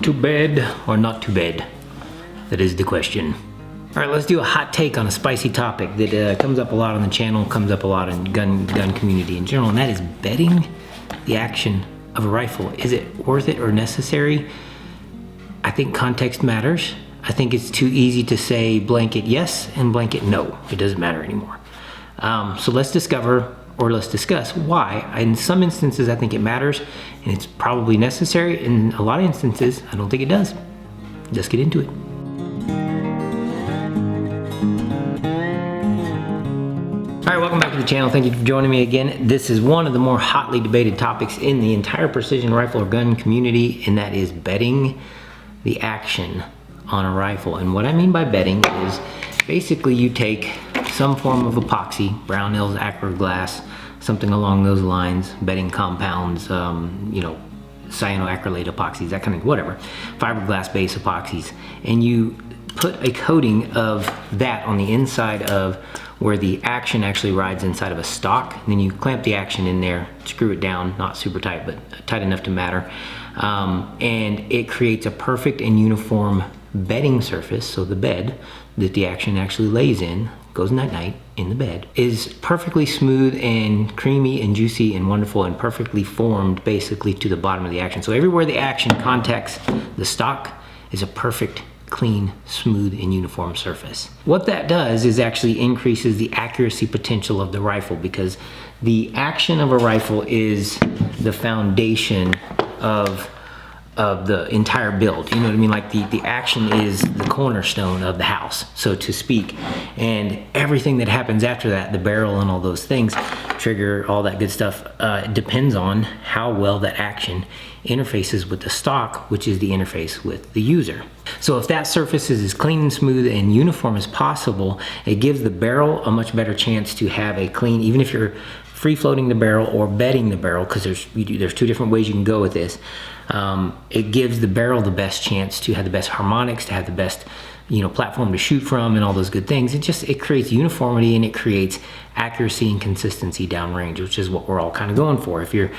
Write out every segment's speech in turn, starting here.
To bed or not to bed? That is the question. All right, let's do a hot take on a spicy topic that comes up a lot on the channel, comes up a lot in gun community in general, and that is betting the action of a rifle. Is it worth it or necessary? I think context matters. I think it's too easy to say blanket yes and blanket no. It doesn't matter anymore. So let's discuss why. In some instances, I think it matters and it's probably necessary. In a lot of instances, I don't think it does. Let's get into it. All right, welcome back to the channel. Thank you for joining me again. This is one of the more hotly debated topics in the entire precision rifle or gun community, and that is betting the action on a rifle. And what I mean by betting is basically you take some form of epoxy, Brownells, Acrylglass, something along those lines, bedding compounds, cyanoacrylate epoxies, that kind of whatever, fiberglass base epoxies, and you put a coating of that on the inside of where the action actually rides inside of a stock, and then you clamp the action in there, screw it down, not super tight, but tight enough to matter, and it creates a perfect and uniform bedding surface. So the bed that the action actually lays in, goes night night in the bed, is perfectly smooth and creamy and juicy and wonderful and perfectly formed basically to the bottom of the action. So everywhere the action contacts the stock is a perfect, clean, smooth, and uniform surface. What that does is actually increases the accuracy potential of the rifle, because the action of a rifle is the foundation of the entire build. You know what I mean? Like the action is the cornerstone of the house, so to speak. And everything that happens after that, the barrel and all those things, trigger, all that good stuff, depends on how well that action interfaces with the stock, which is the interface with the user. So if that surface is as clean and smooth and uniform as possible, it gives the barrel a much better chance to have a clean, even if you're free floating the barrel or bedding the barrel, because there's two different ways you can go with this. It gives the barrel the best chance to have the best harmonics, to have the best platform to shoot from, and all those good things. It creates uniformity, and it creates accuracy and consistency downrange, which is what we're all kind of going for. If you're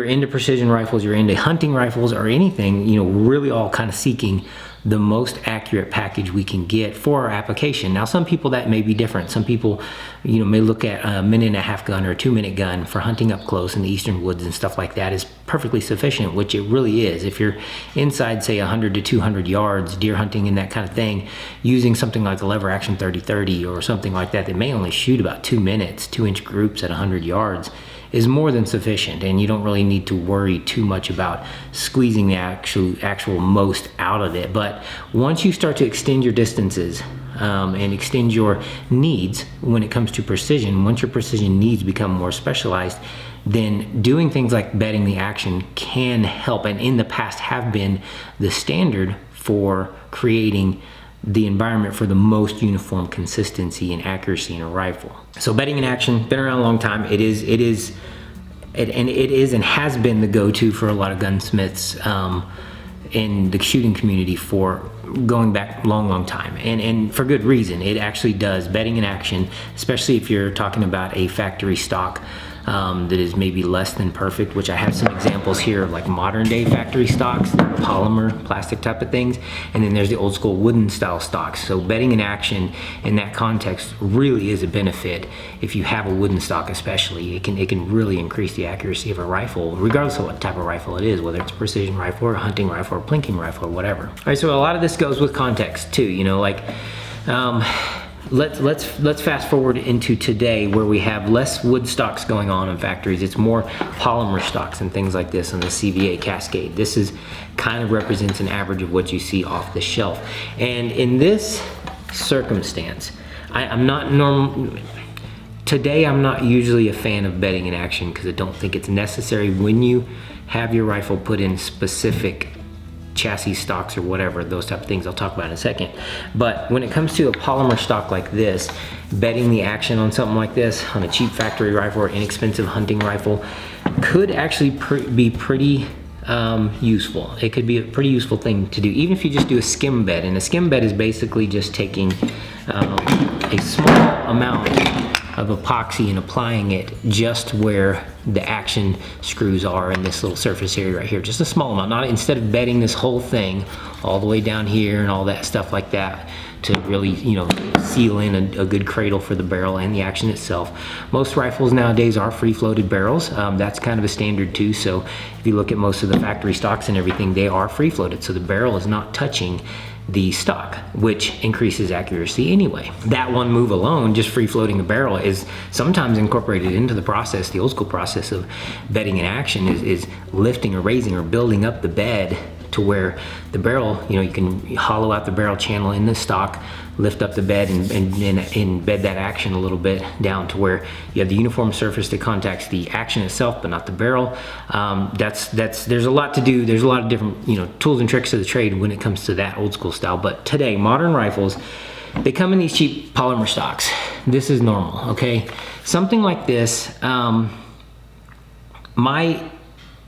into precision rifles, you're into hunting rifles or anything, we're really all kind of seeking the most accurate package we can get for our application. Now, some people that may be different. Some people, may look at a 1.5-minute gun or a 2-minute gun for hunting up close in the eastern woods and stuff like that is perfectly sufficient, which it really is. If you're inside, say, 100 to 200 yards, deer hunting and that kind of thing, using something like a lever action 30-30 or something like that may only shoot about 2 minutes, 2-inch groups at 100 yards, is more than sufficient, and you don't really need to worry too much about squeezing the actual most out of it. But once you start to extend your distances and extend your needs when it comes to precision, once your precision needs become more specialized, then doing things like bedding the action can help, and in the past have been the standard for creating the environment for the most uniform consistency and accuracy in a rifle. So bedding in action, been around a long time. It is and has been the go-to for a lot of gunsmiths in the shooting community for going back long time, and for good reason. It actually does. Bedding in action, especially if you're talking about a factory stock that is maybe less than perfect, which I have some examples here of like modern day factory stocks, polymer, plastic type of things, and then there's the old school wooden style stocks. So bedding in action in that context really is a benefit. If you have a wooden stock especially, it can really increase the accuracy of a rifle, regardless of what type of rifle it is, whether it's a precision rifle or a hunting rifle or a plinking rifle or whatever. All right, so a lot of this goes with context too, Let's fast forward into today, where we have less wood stocks going on in factories. It's more polymer stocks and things like this on the CVA Cascade. This is kind of represents an average of what you see off the shelf. And in this circumstance, today I'm not usually a fan of bedding in action, because I don't think it's necessary when you have your rifle put in specific chassis stocks or whatever, those type of things I'll talk about in a second. But when it comes to a polymer stock like this, bedding the action on something like this, on a cheap factory rifle or inexpensive hunting rifle, could actually be pretty useful. It could be a pretty useful thing to do, even if you just do a skim bed. And a skim bed is basically just taking a small amount of epoxy and applying it just where the action screws are in this little surface area right here. Just a small amount, not instead of bedding this whole thing all the way down here and all that stuff like that to really, you know, seal in a good cradle for the barrel and the action itself. Most rifles nowadays are free floated barrels. That's kind of a standard too. So if you look at most of the factory stocks and everything, they are free floated. So the barrel is not touching the stock, which increases accuracy anyway. That one move alone, just free floating a barrel, is sometimes incorporated into the process. The old school process of bedding in action is lifting or raising or building up the bed to where the barrel, you know, you can hollow out the barrel channel in the stock, lift up the bed and embed that action a little bit down to where you have the uniform surface that contacts the action itself, but not the barrel. There's a lot to do. There's a lot of different, you know, tools and tricks of the trade when it comes to that old school style. But today, modern rifles, they come in these cheap polymer stocks. This is normal, okay? Something like this, my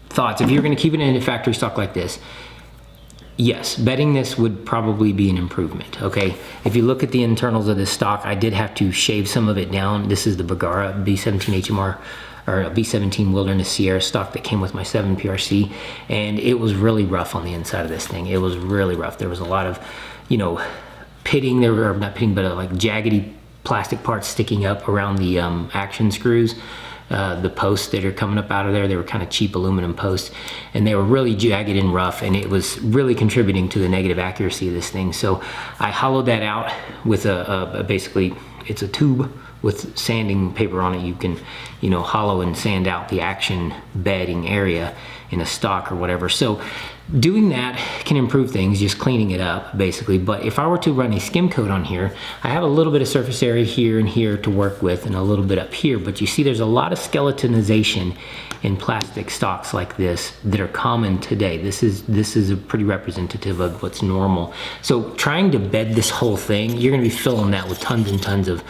thoughts, if you're gonna keep it in a factory stock like this, yes, bedding this would probably be an improvement, okay? If you look at the internals of this stock, I did have to shave some of it down. This is the Bergara B17 HMR, or B17 Wilderness Sierra stock that came with my 7 PRC, and it was really rough on the inside of this thing. It was really rough. There was a lot of, you know, pitting, there were, not pitting, but like jaggedy plastic parts sticking up around the action screws. The posts that are coming up out of there, they were kind of cheap aluminum posts, and they were really jagged and rough, and it was really contributing to the negative accuracy of this thing. So I hollowed that out with basically, it's a tube with sanding paper on it. You can, you know, hollow and sand out the action bedding area in a stock or whatever. So doing that can improve things, just cleaning it up basically. But if I were to run a skim coat on here, I have a little bit of surface area here and here to work with, and a little bit up here, but you see there's a lot of skeletonization in plastic stocks like this that are common today. This is a pretty representative of what's normal. So trying to bed this whole thing, you're gonna be filling that with tons and tons of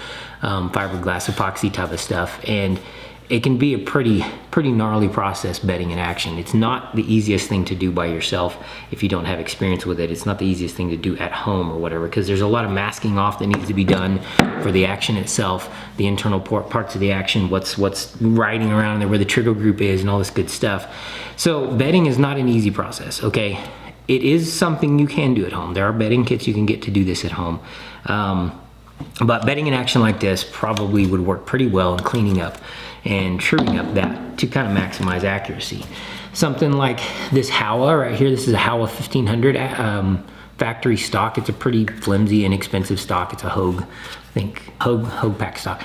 fiberglass epoxy type of stuff, and it can be a pretty gnarly process bedding in action. It's not the easiest thing to do by yourself if you don't have experience with it. It's not the easiest thing to do at home or whatever, because there's a lot of masking off that needs to be done for the action itself, the internal parts of the action, what's riding around there, where the trigger group is, and all this good stuff. So bedding is not an easy process, okay? It is something you can do at home. There are bedding kits you can get to do this at home. But bedding in action like this probably would work pretty well in cleaning up and truing up that to kind of maximize accuracy. Something like this Howa right here, this is a Howa 1500 factory stock. It's a pretty flimsy, inexpensive stock. It's a Hogue, I think, Hogue pack stock.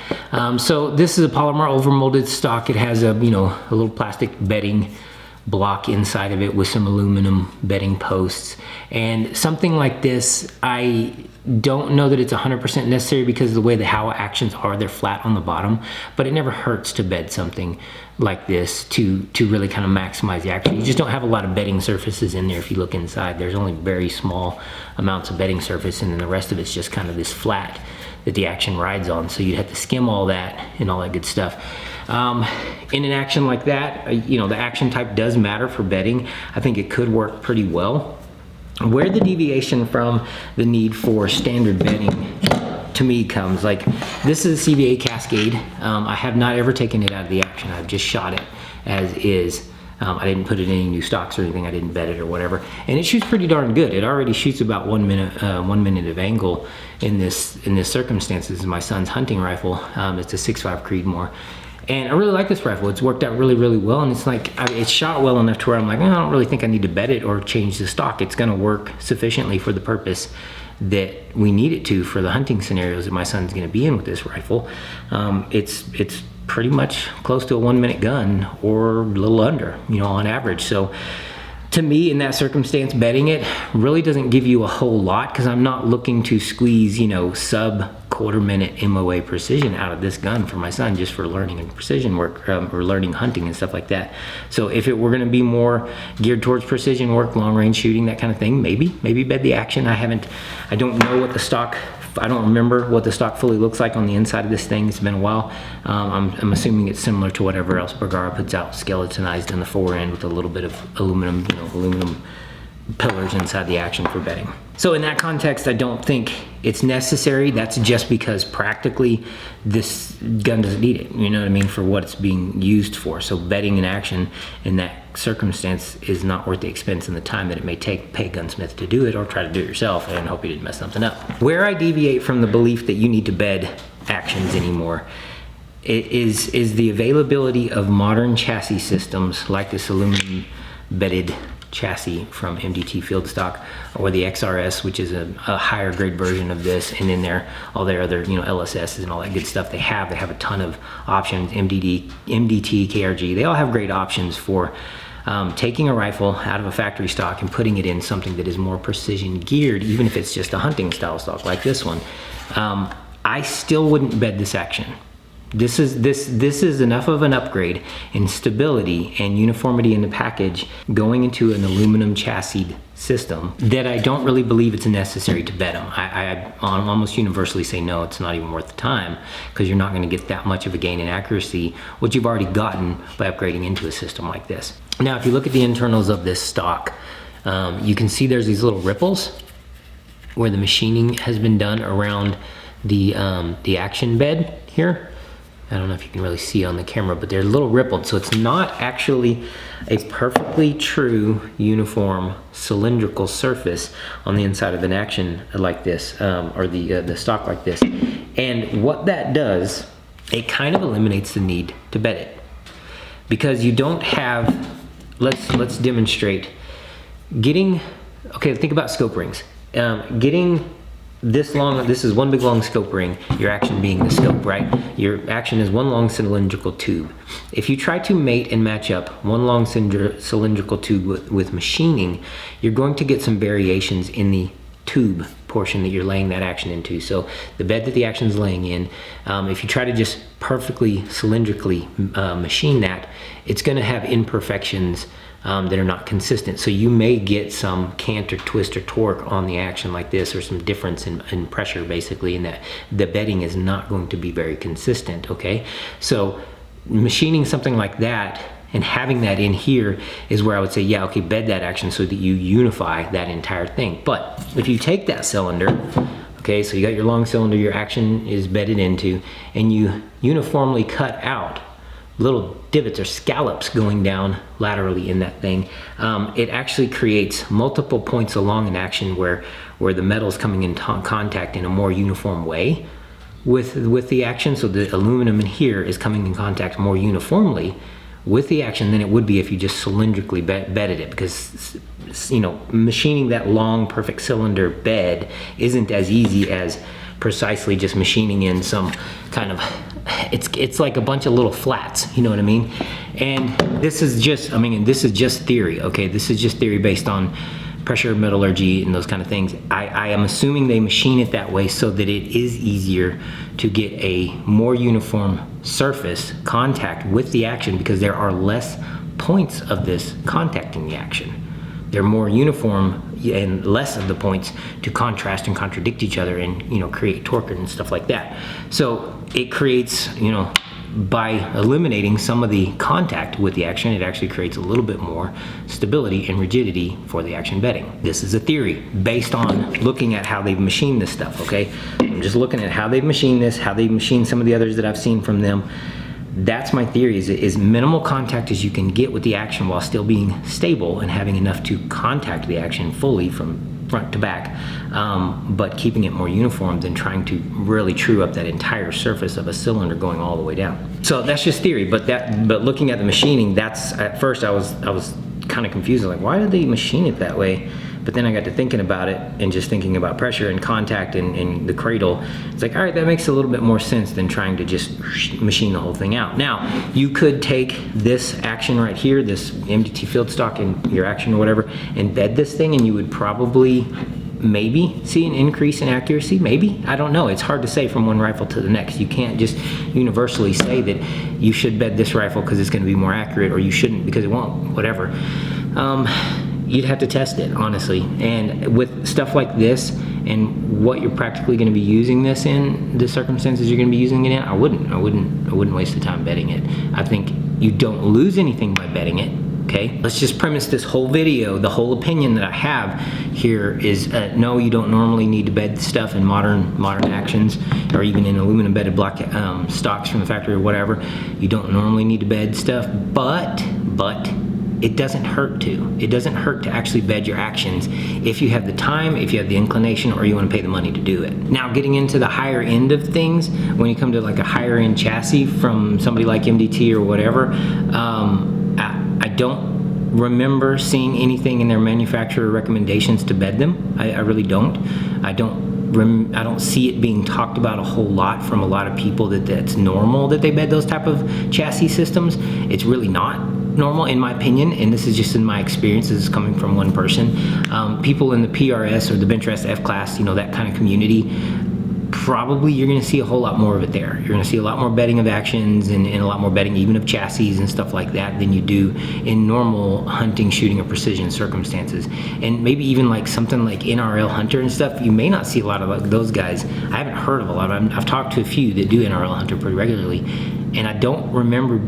So this is a polymer overmolded stock. It has a, you know, a little plastic bedding block inside of it with some aluminum bedding posts. And something like this, I don't know that it's 100% necessary because of the way the Howa actions are, they're flat on the bottom, but it never hurts to bed something like this to really kind of maximize the action. You just don't have a lot of bedding surfaces in there. If you look inside, there's only very small amounts of bedding surface, and then the rest of it's just kind of this flat that the action rides on. So you'd have to skim all that and all that good stuff. In an action like that, you know, the action type does matter for bedding. I think it could work pretty well. Where the deviation from the need for standard bedding to me comes, like this is a CVA Cascade. I have not ever taken it out of the action. I've just shot it as is. I didn't put it in any new stocks or anything. I didn't bed it or whatever. And it shoots pretty darn good. It already shoots about 1 minute of angle in this circumstance. This is my son's hunting rifle. It's a 6.5 Creedmoor. And I really like this rifle. It's worked out really, really well. And it's like, it's shot well enough to where I'm like, I don't really think I need to bed it or change the stock. It's gonna work sufficiently for the purpose that we need it to for the hunting scenarios that my son's gonna be in with this rifle. It's pretty much close to a 1 minute gun or a little under, you know, on average. So to me, in that circumstance, bedding it really doesn't give you a whole lot, because I'm not looking to squeeze, you know, sub quarter minute MOA precision out of this gun for my son, just for learning and precision work, or learning hunting and stuff like that. So if it were going to be more geared towards precision work, long range shooting, that kind of thing, maybe bed the action. I don't know what the stock, I don't remember what the stock fully looks like on the inside of this thing. It's been a while. I'm assuming it's similar to whatever else Bergara puts out, skeletonized in the fore end with a little bit of aluminum, you know, aluminum pillars inside the action for bedding. So in that context, I don't think it's necessary. That's just because practically this gun doesn't need it, you know what I mean, for what it's being used for. So bedding in action in that circumstance is not worth the expense and the time that it may take. Pay a gunsmith to do it, or try to do it yourself and hope you didn't mess something up. Where I deviate from the belief that you need to bed actions anymore is the availability of modern chassis systems like this aluminum bedded chassis from MDT Fieldstock, or the XRS, which is a higher grade version of this, and then all their other, you know, LSSs and all that good stuff they have a ton of options. MDT, KRG, they all have great options for taking a rifle out of a factory stock and putting it in something that is more precision geared, even if it's just a hunting style stock like this one. I still wouldn't bed this action. This is enough of an upgrade in stability and uniformity in the package going into an aluminum chassis system that I don't really believe it's necessary to bed them. I almost universally say no, it's not even worth the time, because you're not going to get that much of a gain in accuracy, which you've already gotten by upgrading into a system like this. Now, if you look at the internals of this stock, you can see there's these little ripples where the machining has been done around the action bed here. I don't know if you can really see on the camera, but they're a little rippled. So it's not actually a perfectly true uniform cylindrical surface on the inside of an action like this, or the stock like this. And what that does, it kind of eliminates the need to bed it, because you don't have, let's demonstrate getting, okay, think about scope rings. Getting this long, this is one big long scope ring, your action being the scope, right? Your action is one long cylindrical tube. If you try to mate and match up one long cylindrical tube with machining, you're going to get some variations in the tube portion that you're laying that action into. So the bed that the action is laying in, if you try to just perfectly cylindrically machine that, it's going to have imperfections that are not consistent. So you may get some cant or twist or torque on the action like this, or some difference in pressure basically, in that the bedding is not going to be very consistent, okay? So machining something like that and having that in here is where I would say, yeah, okay, bed that action so that you unify that entire thing. But if you take that cylinder, okay, so you got your long cylinder, your action is bedded into, and you uniformly cut out little divots or scallops going down laterally in that thing, it actually creates multiple points along an action where the metal is coming in contact in a more uniform way with the action. So the aluminum in here is coming in contact more uniformly with the action than it would be if you just cylindrically bedded it, because, you know, machining that long perfect cylinder bed isn't as easy as precisely just machining in some kind of, it's like a bunch of little flats, you know what I mean? And this is just, I mean, this is just theory, okay? This is just theory based on pressure metallurgy and those kind of things. I am assuming they machine it that way so that it is easier to get a more uniform surface contact with the action, because there are less points of this contacting the action. They're more uniform and less of the points to contrast and contradict each other and, you know, create torque and stuff like that. So it creates, you know, by eliminating some of the contact with the action, it actually creates a little bit more stability and rigidity for the action bedding. This is a theory based on looking at how they've machined this stuff, okay? I'm just looking at how they've machined this, how they've machined some of the others that I've seen from them. That's my theory, is minimal contact as you can get with the action while still being stable and having enough to contact the action fully from front to back, but keeping it more uniform than trying to really true up that entire surface of a cylinder going all the way down. So that's just theory, but looking at the machining, that's, at first I was kind of confused, like, why did they machine it that way? But then I got to thinking about it and just thinking about pressure and contact and the cradle. It's like, all right, that makes a little bit more sense than trying to just machine the whole thing out. Now, you could take this action right here, this MDT Fieldstock and your action or whatever, and bed this thing, and you would probably maybe see an increase in accuracy, maybe. I don't know. It's hard to say from one rifle to the next. You can't just universally say that you should bed this rifle because it's going to be more accurate, or you shouldn't because it won't, whatever. You'd have to test it, honestly. And with stuff like this and what you're practically going to be using this in, the circumstances you're going to be using it in, I wouldn't waste the time bedding it. I think you don't lose anything by bedding it. okay? Let's just premise this whole video, the whole opinion that I have here is no, you don't normally need to bed stuff in modern actions, or even in aluminum bedded block stocks from the factory or whatever. You don't normally need to bed stuff, but it doesn't hurt to. It doesn't hurt to actually bed your actions if you have the time, if you have the inclination, or you want to pay the money to do it. Now, getting into the higher end of things, when you come to like a higher end chassis from somebody like MDT or whatever, I don't remember seeing anything in their manufacturer recommendations to bed them. I really don't. I don't see it being talked about a whole lot from a lot of people that's normal that they bed those type of chassis systems. It's really not normal in my opinion, and this is just in my experience. This is coming from one person. People in the PRS or the Benchrest F class, you know, that kind of community, probably you're going to see a whole lot more of it there. You're going to see a lot more bedding of actions and a lot more bedding even of chassis and stuff like that than you do in normal hunting, shooting, or precision circumstances. And maybe even like something like NRL Hunter and stuff, you may not see a lot of like those guys. I haven't heard of a lot of them. I've talked to a few that do NRL Hunter pretty regularly, and I don't remember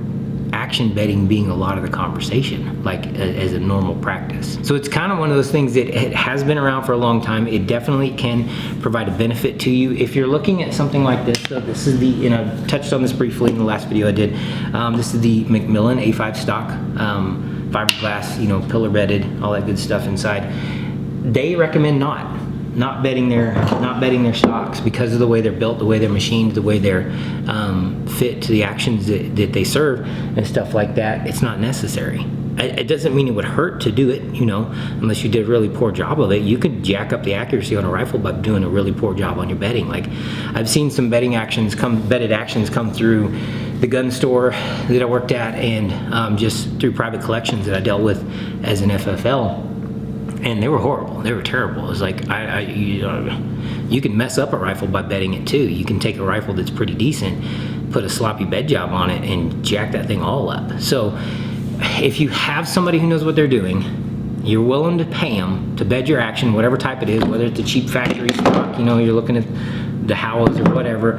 action bedding being a lot of the conversation, like as a normal practice. So it's kind of one of those things that it has been around for a long time. It definitely can provide a benefit to you. If you're looking at something like this, so this is the, and I touched on this briefly in the last video I did, this is the Macmillan A5 stock, fiberglass, you know, pillar bedded, all that good stuff inside. They recommend not bedding their stocks because of the way they're built, the way they're machined, the way they're fit to the actions that they serve and stuff like that. It's not necessary. It doesn't mean it would hurt to do it, you know, unless you did a really poor job of it. You could jack up the accuracy on a rifle by doing a really poor job on your bedding. Like, I've seen some bedded actions come through the gun store that I worked at, and just through private collections that I dealt with as an FFL. And they were horrible. They were terrible. It was like, you can mess up a rifle by bedding it too. You can take a rifle that's pretty decent, put a sloppy bed job on it, and jack that thing all up. So if you have somebody who knows what they're doing, you're willing to pay them to bed your action, whatever type it is, whether it's a cheap factory stock, you know, you're looking at the Howells or whatever,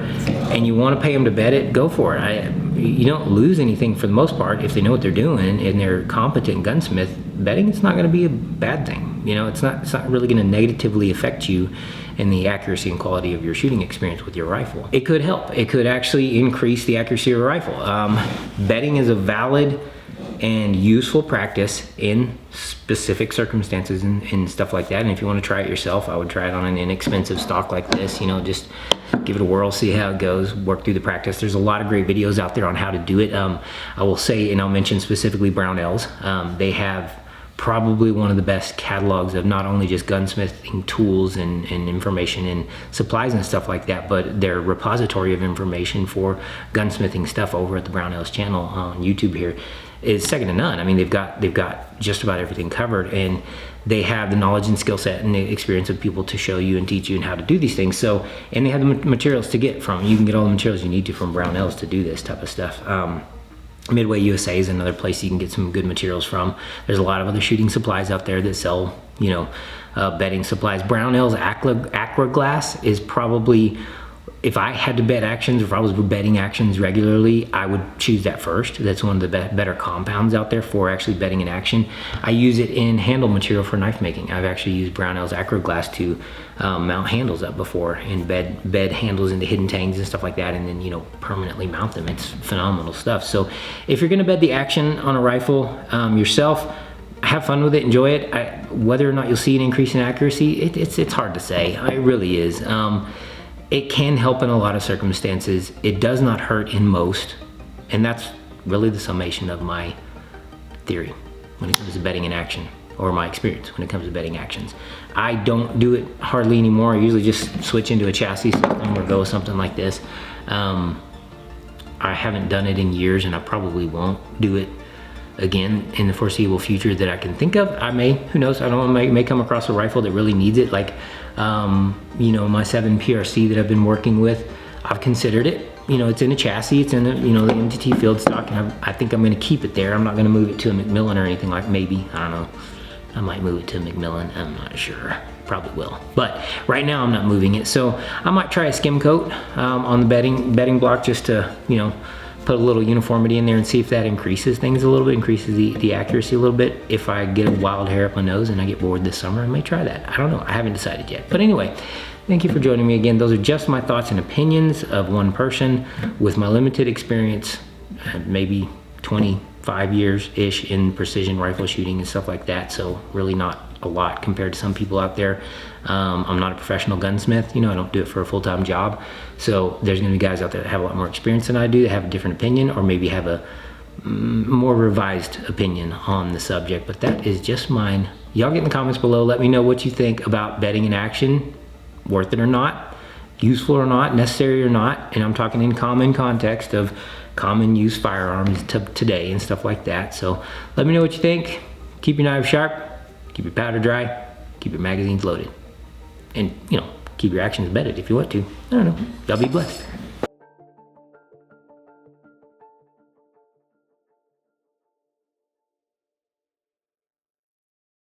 and you want to pay them to bed it, go for it. You don't lose anything for the most part if they know what they're doing and they're competent gunsmith. Bedding, it's not going to be a bad thing. You know, it's not really going to negatively affect you in the accuracy and quality of your shooting experience with your rifle. It could help. It could actually increase the accuracy of a rifle. Bedding is a valid and useful practice in specific circumstances and stuff like that. And if you want to try it yourself, I would try it on an inexpensive stock like this. You know, just give it a whirl, see how it goes, work through the practice. There's a lot of great videos out there on how to do it. I will say, and I'll mention specifically Brownells. They have probably one of the best catalogs of not only just gunsmithing tools and information and supplies and stuff like that, but their repository of information for gunsmithing stuff over at the Brownells channel on YouTube here is second to none. I mean, they've got just about everything covered, and they have the knowledge and skill set and the experience of people to show you and teach you and how to do these things. So, and they have the materials to get from. You can get all the materials you need to from Brownells to do this type of stuff. Midway USA is another place you can get some good materials from. There's a lot of other shooting supplies out there that sell, you know, bedding supplies. Brownells Acraglass is probably, if I had to bed actions, if I was bedding actions regularly, I would choose that first. That's one of the better compounds out there for actually bedding in action. I use it in handle material for knife making. I've actually used Brownells Acraglass to mount handles up before and bed handles into hidden tangs and stuff like that, and then, you know, permanently mount them. It's phenomenal stuff. So if you're gonna bed the action on a rifle yourself, have fun with it, enjoy it. Whether or not you'll see an increase in accuracy, it's hard to say. It really is. It can help in a lot of circumstances. It does not hurt in most, and that's really the summation of my theory when it comes to bedding in action, or my experience when it comes to bedding actions. I don't do it hardly anymore. I usually just switch into a chassis system or go with something like this. I haven't done it in years, and I probably won't do it again in the foreseeable future that I can think of. I may, who knows, I don't know, may come across a rifle that really needs it, like you know, my 7 PRC that I've been working with. I've considered it. You know, it's in a chassis, it's in a, you know, the MDT field stock, and I think I'm going to keep it there. I'm not going to move it to a Macmillan or anything, like, maybe, I don't know, I might move it to a Macmillan, I'm not sure, probably will, but right now I'm not moving it. So I might try a skim coat on the bedding block, just to, you know, put a little uniformity in there and see if that increases things a little bit, increases the accuracy a little bit. If I get a wild hair up my nose and I get bored this summer, I may try that. I don't know, I haven't decided yet. But anyway, thank you for joining me again. Those are just my thoughts and opinions of one person with my limited experience, maybe 25 years-ish in precision rifle shooting and stuff like that. So really not a lot compared to some people out there. I'm not a professional gunsmith, you know, I don't do it for a full-time job. So there's gonna be guys out there that have a lot more experience than I do, that have a different opinion, or maybe have a more revised opinion on the subject, but that is just mine. Y'all get in the comments below, let me know what you think about bedding in action, worth it or not, useful or not, necessary or not, and I'm talking in common context of common use firearms today and stuff like that. So let me know what you think. Keep your knives sharp, keep your powder dry, keep your magazines loaded, and you know, keep your actions bedded if you want to. I don't know. Y'all be blessed.